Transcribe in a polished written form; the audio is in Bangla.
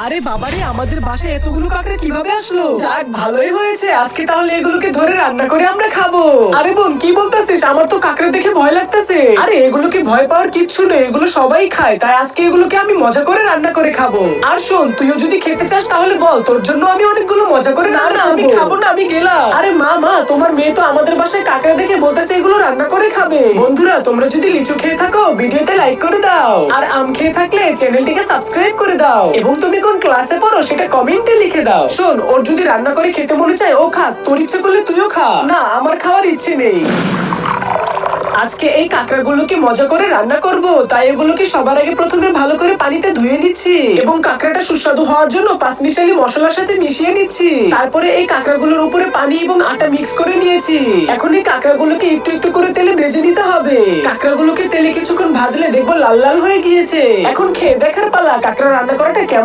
আরে বাবারে, আমাদের বাসায় এতগুলো কাঁকড়া কিভাবে আসলো? যাক, ভালোই হয়েছে, আজকে তাহলে এগুলোকে ধরে রান্না করে আমরা খাবো। আরে বোন, কি বলতেছিস? আমার তো কাঁকড়া দেখে ভয় লাগতেছে। আরে এগুলোকে ভয় পাওয়ার কিচ্ছু নেই, এগুলো সবাই খায়, তাই আজকে এগুলোকে আমি মজা করে রান্না করে খাবো। আর শোন, তুইও যদি খেতে চাস তাহলে বল, তোর জন্য আমি অনেকগুলো মজা করে রান্না করব। আমি খাবো না, আমি গেলাম। আরে মা, তোমার মেয়ে তো আমাদের বাসায় কাঁকড়া দেখে বলতেছে এগুলো রান্না করে খাবে। বন্ধুরা, তোমরা যদি লিচু খেয়ে থাকো ভিডিওতে লাইক করে দাও, আর আম খেয়ে থাকলে চ্যানেলটিকে সাবস্ক্রাইব করে দাও, এবং তুমি কোন ক্লাসে পড়ো সেটা কমেন্টে লিখে দাও। শোন, ওর যদি রান্না করে খেতে মনে চায় ও খা, তোর ইচ্ছে করলে তুইও খা। না, আমার খাওয়ার ইচ্ছে নেই। আজকে এই কাঁকড়াগুলোকে মজা করে রান্না করব, তাই এগুলোকে সবার আগে প্রথমে ভালো করে পানিতে ধুয়ে নিচ্ছি, এবং কাঁকড়াটা সুস্বাদু হওয়ার জন্য পাঁচমিশালি মশলার সাথে মিশিয়ে নিচ্ছি। তারপরে এই কাঁকড়াগুলোর উপরে পানি এবং আটা মিক্স করে নিয়েছি। এখন এই কাঁকড়াগুলোকে একটু একটু করে তেলে ভেজে নিতে হবে। কাঁকড়াগুলোকে তেলে কিছুক্ষণ ভাজলে দেখবো লাল লাল হয়ে গিয়েছে। এখন খেয়ে দেখার পালা কাঁকড়া রান্না করাটা কেমন